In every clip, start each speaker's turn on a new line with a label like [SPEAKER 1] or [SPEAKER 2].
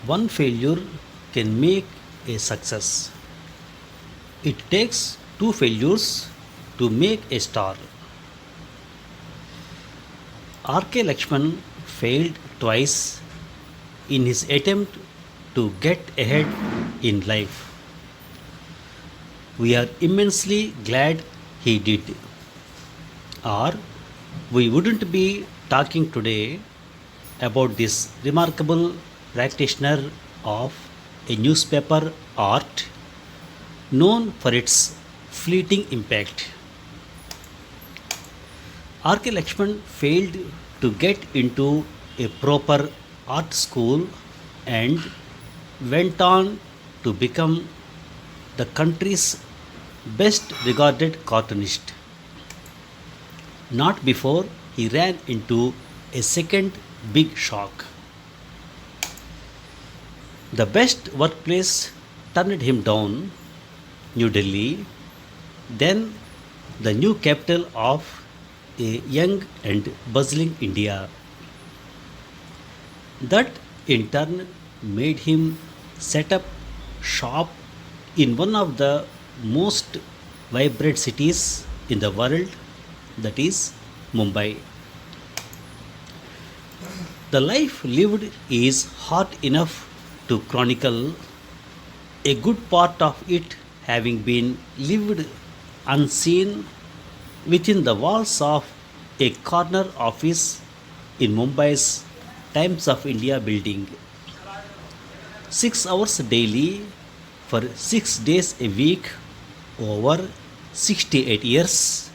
[SPEAKER 1] One failure can make a success. It takes two failures to make a star. R.K. Laxman failed twice in his attempt to get ahead in life. We are immensely glad he did, or we wouldn't be talking today about this remarkable practitioner of a newspaper art known for its fleeting impact. R.K. Laxman failed to get into a proper art school and went on to become the country's best regarded cartoonist. Not before he ran into a second big shock. The best workplace turned him down, New Delhi, then the new capital of a young and bustling India. That in turn made him set up shop in one of the most vibrant cities in the world, that is Mumbai. The life lived is hard enough to chronicle, a good part of it having been lived unseen within the walls of a corner office in Mumbai's Times of India building. 6 hours daily for 6 days a week over 68 years,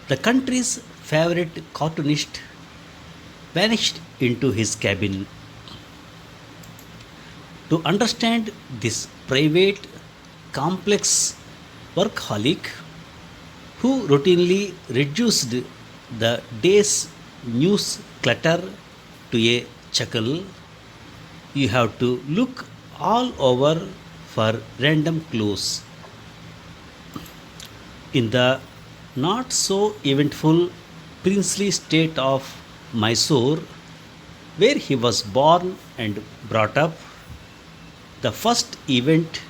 [SPEAKER 1] the country's favorite cartoonist vanished into his cabin. To understand this private, complex workaholic who routinely reduced the day's news clutter to a chuckle, you have to look all over for random clues. In the not so eventful princely state of Mysore, where he was born and brought up, the first event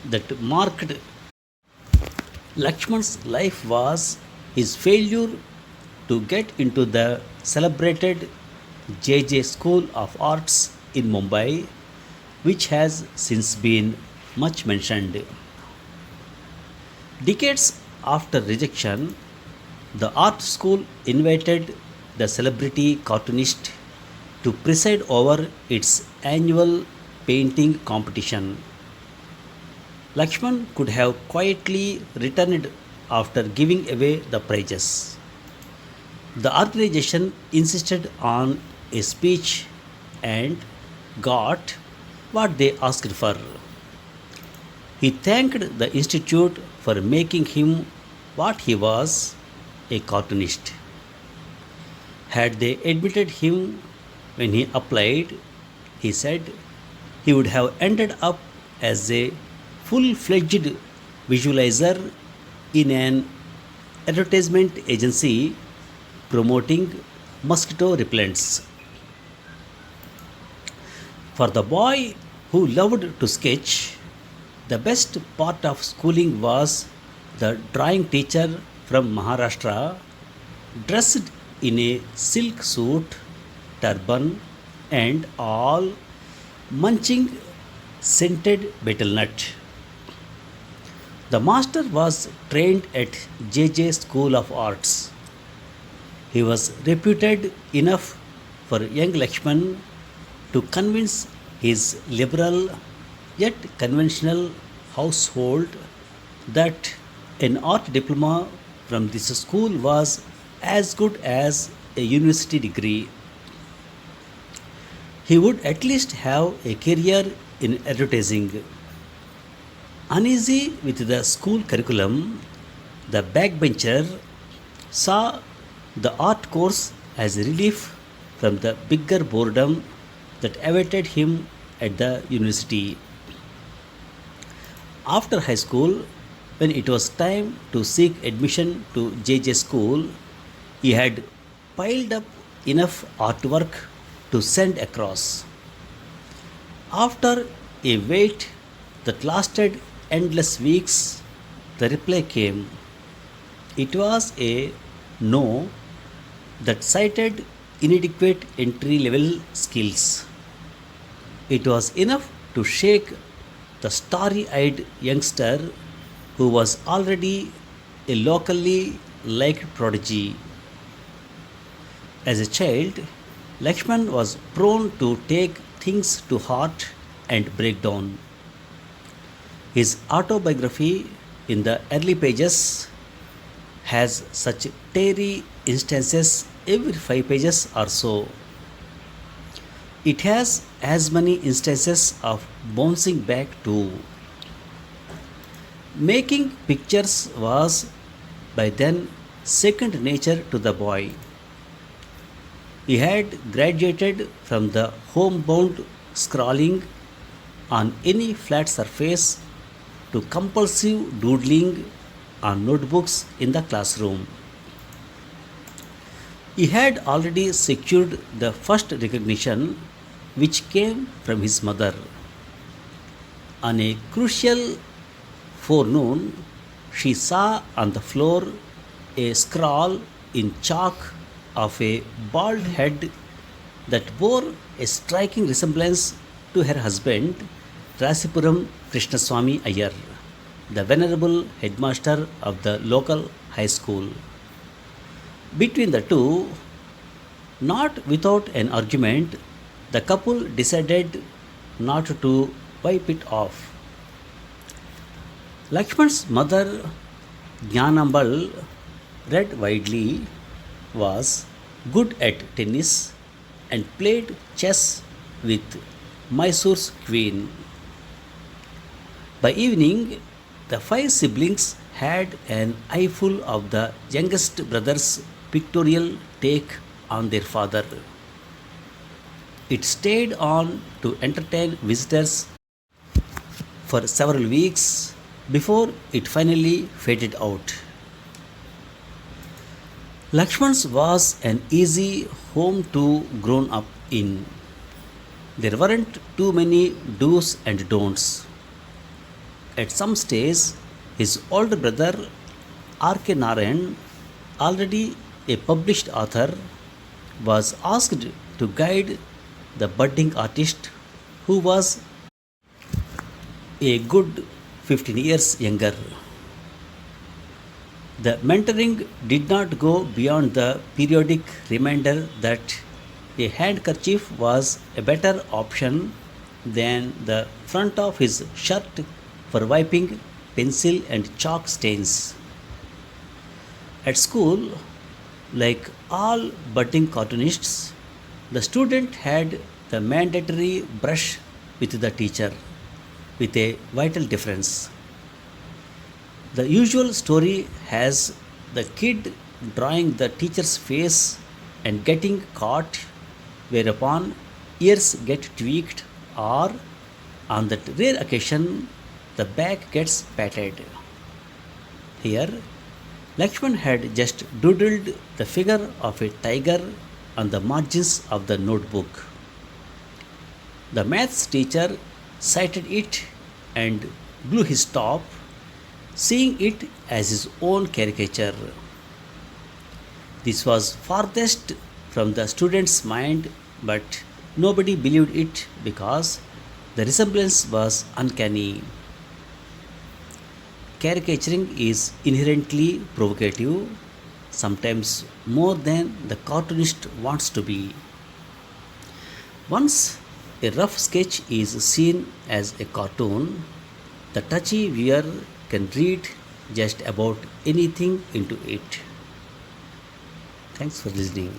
[SPEAKER 1] that marked Lakshman's life was his failure to get into the celebrated JJ School of Arts in Mumbai, which has since been much mentioned. Decades after rejection, the art school invited the celebrity cartoonist to preside over its annual painting competition. Lakshman could have quietly returned after giving away the prizes. The organization insisted on a speech and got what they asked for. He thanked the institute for making him what he was, a cartoonist. Had they admitted him when he applied, he said he would have ended up as a full fledged visualizer in an advertisement agency promoting mosquito repellents. For the boy who loved to sketch, the best part of schooling was the drawing teacher from Maharashtra, dressed in a silk suit, turban, and all, munching scented betel nut. The master was trained at JJ School of Arts. He was reputed enough for young Lakshman to convince his liberal yet conventional household that an art diploma from this school was as good as a university degree. He would at least have a career in advertising. Uneasy with the school curriculum, the backbencher saw the art course as a relief from the bigger boredom that awaited him at the university. After high school, when it was time to seek admission to JJ school, he had piled up enough artwork to send across. After a wait that lasted endless weeks, the reply came. It was a no that cited inadequate entry level skills. It was enough to shake the starry eyed youngster who was already a locally liked prodigy. As a child, Laxman was prone to take things to heart and break down. His autobiography in the early pages has such teary instances every 5 pages or so. It has as many instances of bouncing back too. Making pictures was by then second nature to the boy. He had graduated from the homebound scrawling on any flat surface to compulsive doodling on notebooks in the classroom. He had already secured the first recognition, which came from his mother. On a crucial forenoon, she saw on the floor a scrawl in chalk of a bald head that bore a striking resemblance to her husband, Rasipuram Krishnaswamy Iyer, the venerable headmaster of the local high school. Between the two, not without an argument, the couple decided not to wipe it off. Lakshman's mother, Jnanambal, read widely, was good at tennis, and played chess with Mysore's queen. By evening, the five siblings had an eyeful of the youngest brother's pictorial take on their father. It stayed on to entertain visitors for several weeks before it finally faded out. Lakshman's was an easy home to grown up in. There weren't too many do's and don'ts. At some stage, his older brother R.K. Narayan, already a published author, was asked to guide the budding artist who was a good 15 years younger. The mentoring did not go beyond the periodic reminder that a handkerchief was a better option than the front of his shirt for wiping pencil and chalk stains. At school, like all budding cartoonists, the student had the mandatory brush with the teacher, with a vital difference. The usual story has the kid drawing the teacher's face and getting caught, whereupon ears get tweaked, or on that rare occasion, the back gets patted. Here, Lakshman had just doodled the figure of a tiger on the margins of the notebook. The maths teacher cited it and blew his top, seeing it as his own caricature. This was farthest from the student's mind, but nobody believed it because the resemblance was uncanny. Caricaturing is inherently provocative, sometimes more than the cartoonist wants to be. Once a rough sketch is seen as a cartoon, the touchy viewer can read just about anything into it. Thanks for listening.